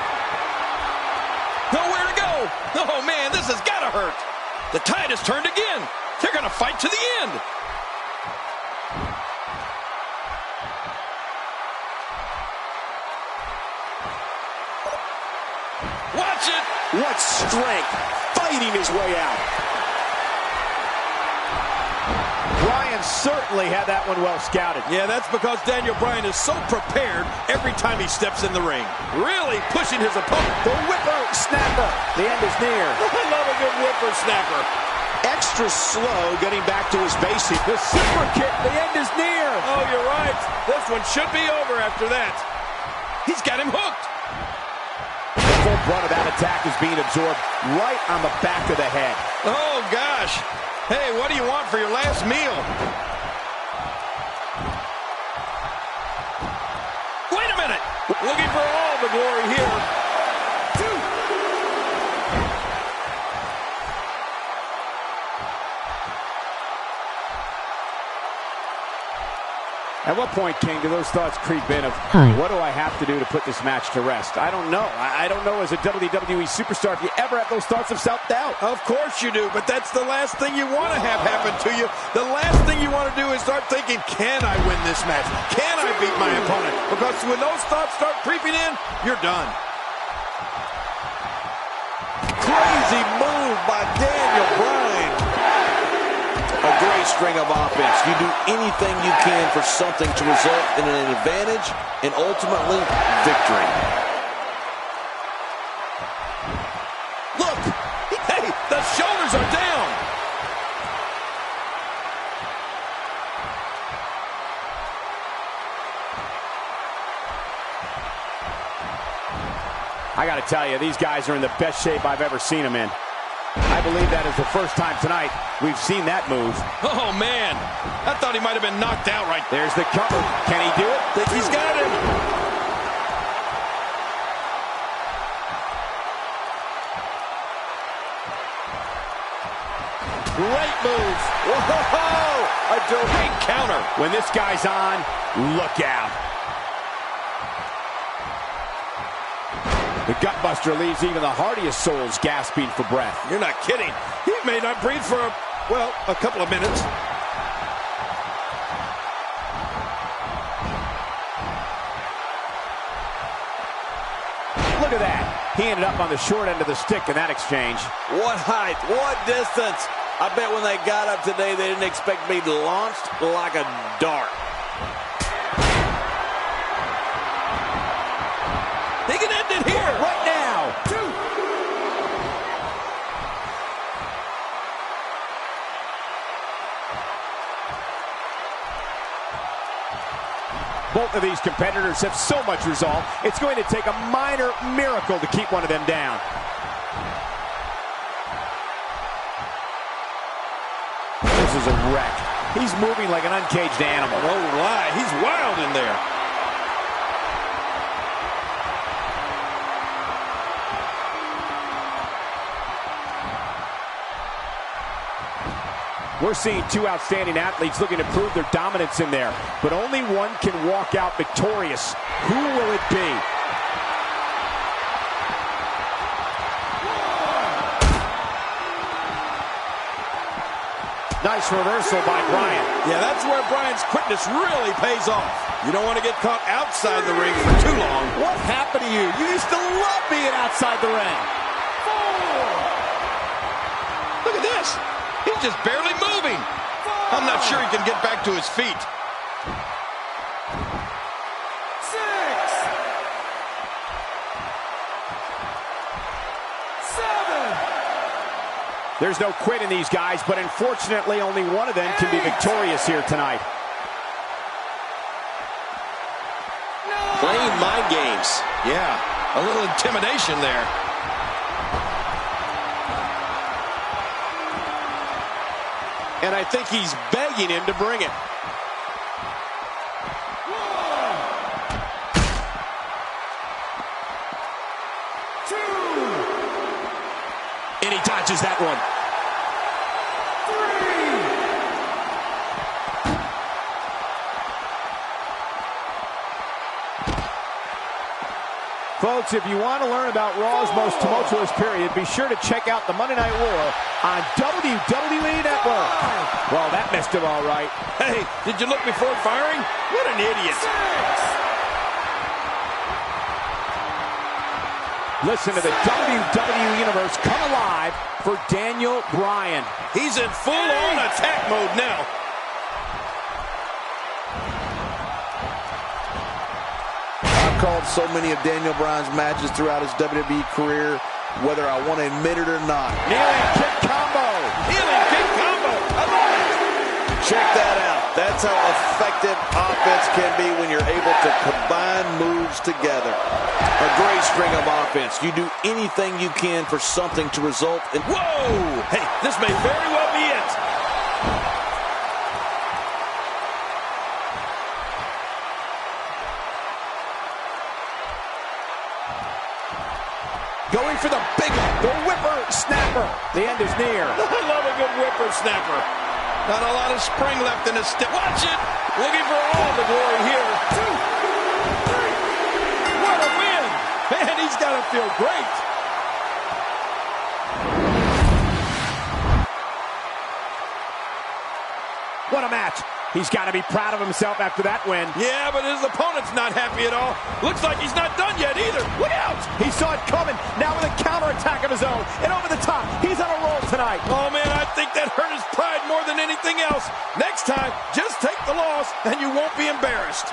Nowhere to go. Oh, man, this has got to hurt. The tide has turned again. They're going to fight to the end. Watch it. What strength, fighting his way out. Bryan certainly had that one well scouted. Yeah, that's because Daniel Bryan is so prepared every time he steps in the ring. Really pushing his opponent. The whipper snapper. The end is near. I love a good whippersnapper. Extra slow getting back to his base here. The super kick. The end is near. Oh, you're right. This one should be over after that. He's got him hooked. The full brunt of that attack is being absorbed right on the back of the head. Oh, gosh. Hey, what do you want for your last meal? Wait a minute. Looking for all the glory here. At what point, King, do those thoughts creep in of, what do I have to do to put this match to rest? I don't know. I don't know as a WWE superstar if you ever have those thoughts of self-doubt. Of course you do, but that's the last thing you want to have happen to you. The last thing you want to do is start thinking, can I win this match? Can I beat my opponent? Because when those thoughts start creeping in, you're done. Crazy move by Daniel Bryan. A great string of offense. You do anything you can for something to result in an advantage and ultimately victory. Look! Hey, the shoulders are down! I got to tell you, these guys are in the best shape I've ever seen them in. I believe that is the first time tonight we've seen that move. Oh, man. I thought he might have been knocked out right there. There's the cover. Can he do it? Think he's got him. Great move. Whoa! A direct Counter. When this guy's on, look out. The gutbuster leaves even the hardiest souls gasping for breath. You're not kidding. He may not breathe for, a couple of minutes. Look at that. He ended up on the short end of the stick in that exchange. What height, what distance. I bet when they got up today, they didn't expect me to launch like a dart. He can end it here. Right now. Both of these competitors have so much resolve, it's going to take a minor miracle to keep one of them down. This is a wreck. He's moving like an uncaged animal. No lie, he's wild in there. We're seeing two outstanding athletes looking to prove their dominance in there, but only one can walk out victorious. Who will it be? Nice reversal by Bryan. Yeah, that's where Bryan's quickness really pays off. You don't want to get caught outside the ring for too long. What happened to you? You used to love being outside the ring. Look at this. He's just barely moving. I'm not sure he can get back to his feet. 6, 7. There's no quit in these guys, but unfortunately only one of them can be victorious here tonight. Playing mind games. Yeah, a little intimidation there. And I think he's begging him to bring it. And he dodges that one. 3. Folks, if you want to learn about Raw's most tumultuous period, be sure to check out the Monday Night War on WWE Network. Well, that messed him all right. Hey, did you look before firing? What an idiot. 6. Listen to the WWE Universe come alive for Daniel Bryan. He's in full-on attack mode now. I've called so many of Daniel Bryan's matches throughout his WWE career, whether I want to admit it or not. Kneeling kick combo. Healing kick combo. I love it. Check that out. That's how effective offense can be when you're able to combine moves together. A great string of offense. You do anything you can for something to result in... Whoa! Hey, this may very well be it. Going for the big, the whipper snap The end is near. I love a good whippersnapper. Not a lot of spring left in his step. Watch it. Looking for all the glory here. 2, 3. What a win! Man, he's got to feel great. What a match. He's got to be proud of himself after that win. Yeah, but his opponent's not happy at all. Looks like he's not done yet either. Look out! He saw it coming. Now with a counterattack of his own. And over the top. He's on a roll tonight. Oh, man, I think that hurt his pride more than anything else. Next time, just take the loss, and you won't be embarrassed.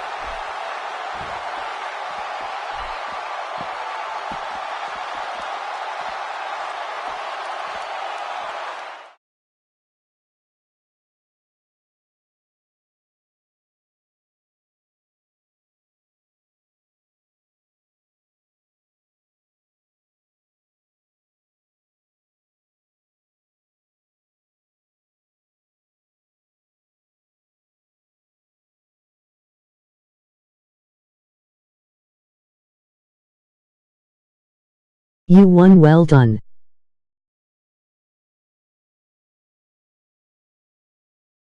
You won, well done.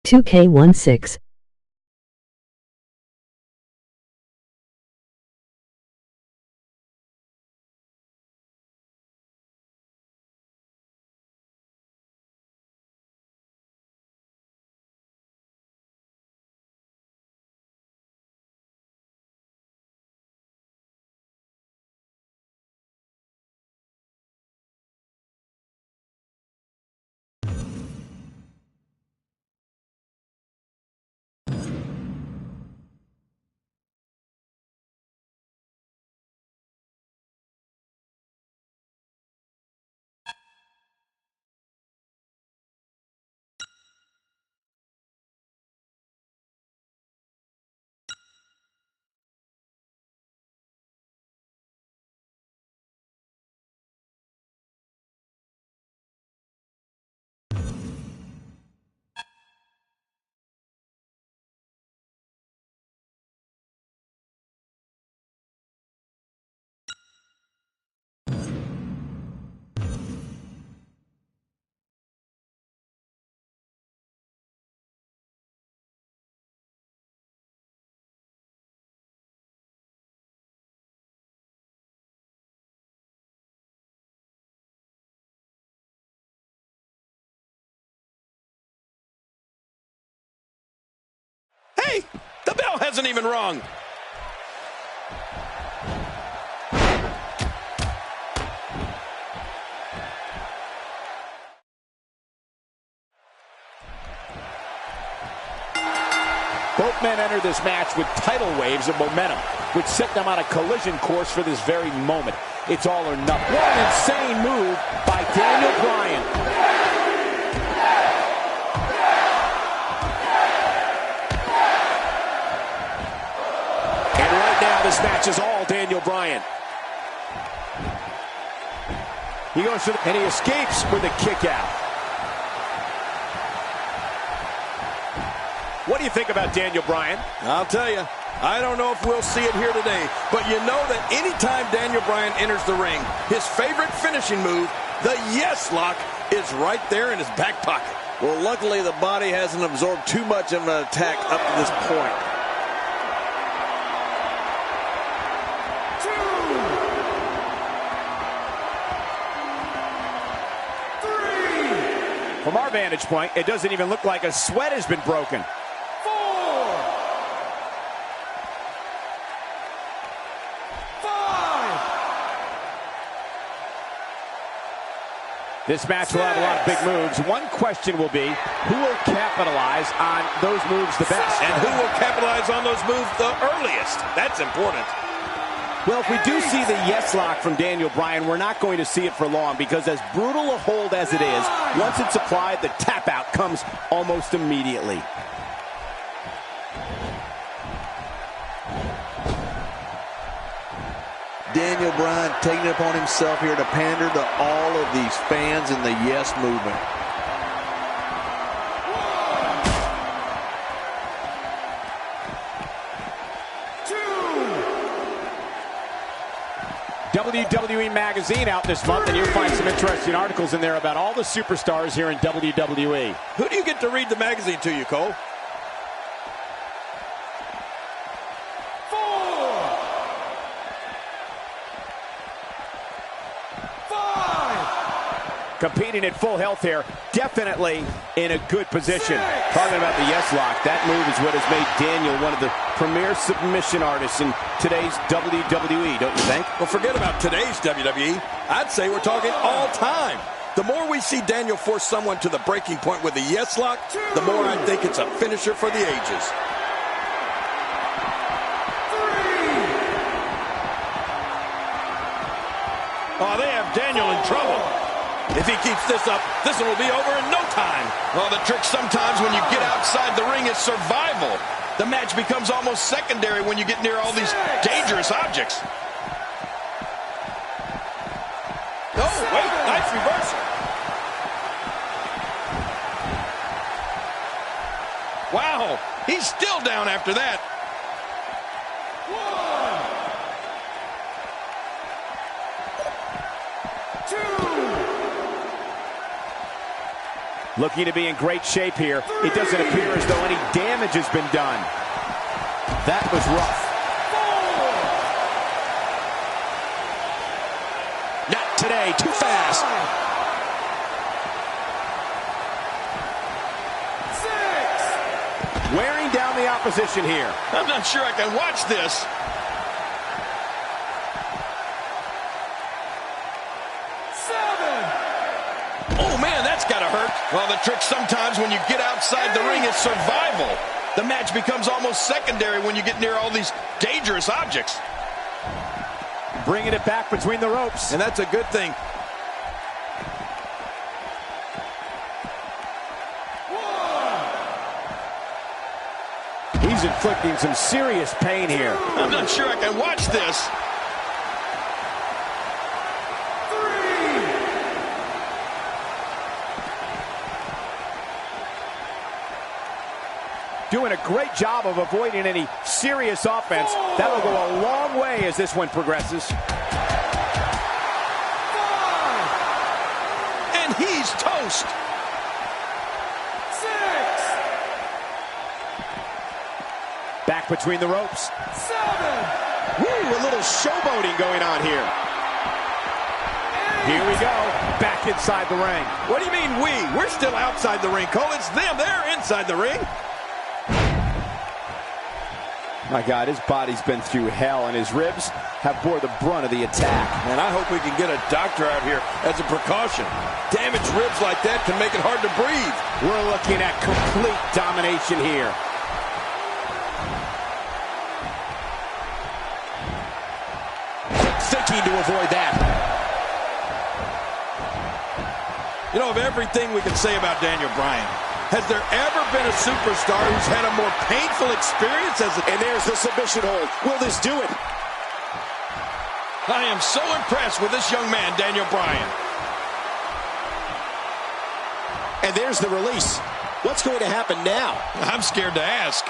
$2K16. Hey, the bell hasn't even rung. Both men enter this match with tidal waves of momentum, which set them on a collision course for this very moment. It's all or nothing. What an insane move by Daniel Bryan. And right now, this match is all Daniel Bryan. He goes to and he escapes with a kick out. What do you think about Daniel Bryan? I'll tell you, I don't know if we'll see it here today, but you know that anytime Daniel Bryan enters the ring, his favorite finishing move, the yes lock, is right there in his back pocket. Well, luckily the body hasn't absorbed too much of an attack up to this point. 2, 3, From our vantage point, it doesn't even look like a sweat has been broken. 4, 5. This match will have a lot of big moves. One question will be, who will capitalize on those moves the best? And who will capitalize on those moves the earliest? That's important. Well, if we do see the yes lock from Daniel Bryan, we're not going to see it for long because as brutal a hold as it is, once it's applied, the tap out comes almost immediately. Daniel Bryan taking it upon himself here to pander to all of these fans in the yes movement. WWE Magazine out this month, and you'll find some interesting articles in there about all the superstars here in WWE. Who do you get to read the magazine to you, Cole? 4, 5. Competing at full health here, definitely in a good position. Talking about the yes lock, that move is what has made Daniel one of the premier submission artists in today's WWE, don't you think? Well, forget about today's WWE. I'd say we're talking all time. The more we see Daniel force someone to the breaking point with a yes lock, the more I think it's a finisher for the ages. 3. Oh, they have Daniel in trouble. If he keeps this up, this one will be over in no time. Well, the trick sometimes when you get outside the ring is survival. The match becomes almost secondary when you get near all these dangerous objects. Oh, wait, nice reversal. Wow, he's still down after that. 1, 2. Looking to be in great shape here. It doesn't appear as though any damage has been done. That was rough. 4. Not today, too fast. 6. Wearing down the opposition here. I'm not sure I can watch this. 7. Oh, man, that's got to hurt. Well, the trick sometimes when you get outside the ring is survival. The match becomes almost secondary when you get near all these dangerous objects. Bringing it back between the ropes. And that's a good thing. 1. He's inflicting some serious pain here. I'm not sure I can watch this. 3. Doing a great job of avoiding any serious offense. That'll go a long way as this one progresses. 5. And he's toast. 6. Back between the ropes. 7. Woo, a little showboating going on here. Here we go, back inside the ring. What do you mean we? We're still outside the ring, Cole. It's them. They're inside the ring. My God, his body's been through hell, and his ribs have bore the brunt of the attack. And I hope we can get a doctor out here as a precaution. Damaged ribs like that can make it hard to breathe. We're looking at complete domination here. Thinking to avoid that. You know, of everything we can say about Daniel Bryan, has there ever been a superstar who's had a more painful experience as a... And there's the submission hold. Will this do it? I am so impressed with this young man, Daniel Bryan. And there's the release. What's going to happen now? I'm scared to ask.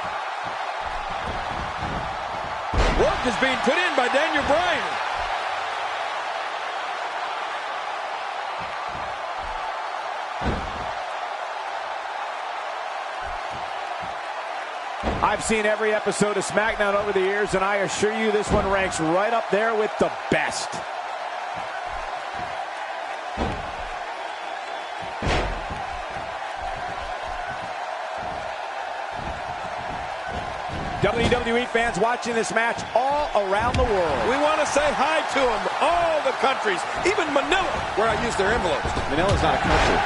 Work is being put in by Daniel Bryan. I've seen every episode of SmackDown over the years, and I assure you this one ranks right up there with the best. WWE fans watching this match all around the world. We want to say hi to them, all the countries, even Manila, where I use their envelopes. Manila's not a country.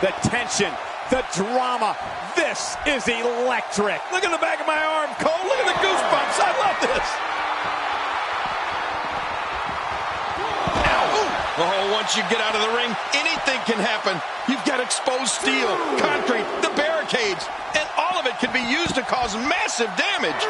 The tension, the drama, this is electric. Look at the back of my arm, Cole. Look at the goosebumps. I love this. Oh, once you get out of the ring, anything can happen. You've got exposed steel, concrete, the barricades, and all of it can be used to cause massive damage.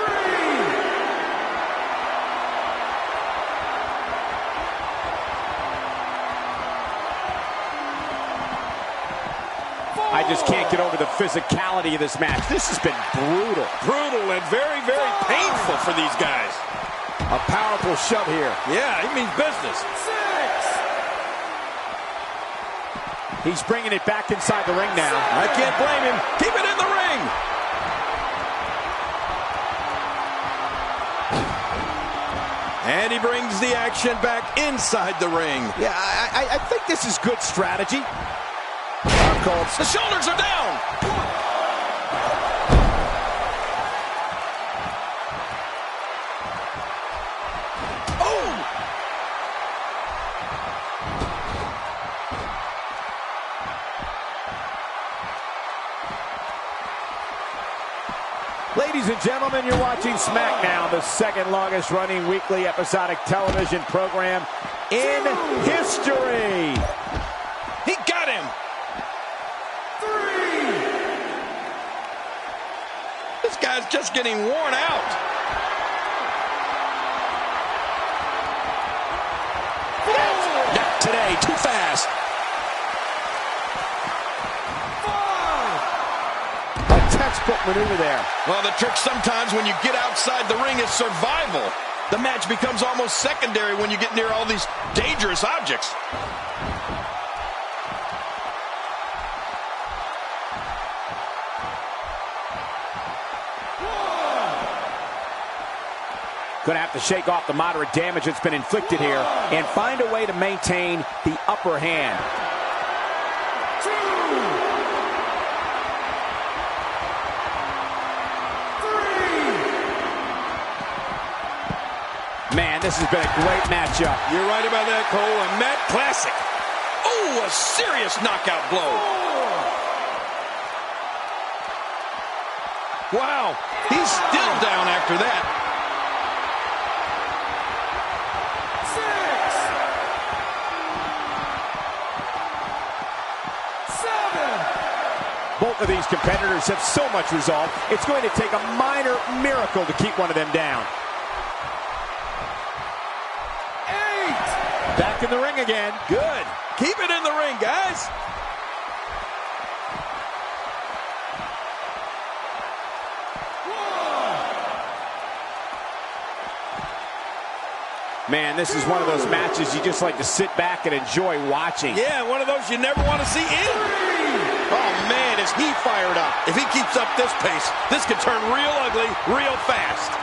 I just can't get over the physicality of this match. This has been brutal. Brutal and very, very painful for these guys. A powerful shove here. Yeah, he means business. He's bringing it back inside the ring now. I can't blame him. Keep it in the ring. And he brings the action back inside the ring. Yeah, I think this is good strategy. The shoulders are down. Oh! Ladies and gentlemen, you're watching SmackDown, the second longest running weekly episodic television program in history. He got him. This guy's just getting worn out. Not today, too fast. A textbook maneuver there. Well, the trick sometimes when you get outside the ring is survival. The match becomes almost secondary when you get near all these dangerous objects. Going to have to shake off the moderate damage that's been inflicted here and find a way to maintain the upper hand. Man, this has been a great matchup. You're right about that, Cole. A Matt classic. Oh, a serious knockout blow. Wow, he's still down after that. Both of these competitors have so much resolve, it's going to take a minor miracle to keep one of them down. 8! Back in the ring again. Good. Keep it in the ring, guys. Man, this is one of those matches you just like to sit back and enjoy watching. Yeah, one of those you never want to see end. Oh, man, is he fired up. If he keeps up this pace, this could turn real ugly real fast.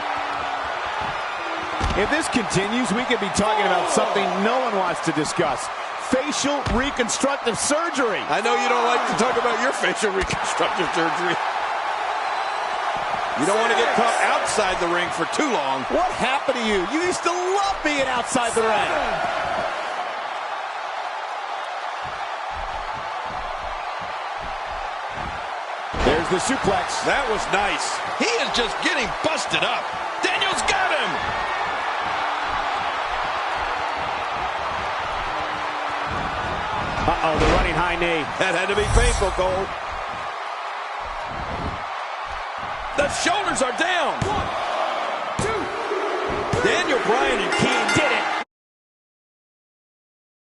If this continues, we could be talking about something no one wants to discuss. Facial reconstructive surgery. I know you don't like to talk about your facial reconstructive surgery. You don't want to get caught outside the ring for too long. What happened to you? You used to love being outside the ring. There's the suplex. That was nice. He is just getting busted up. Daniel's got him. Uh-oh, the running high knee. That had to be painful, Cole. The shoulders are down. 1, 2. Daniel Bryan and Keith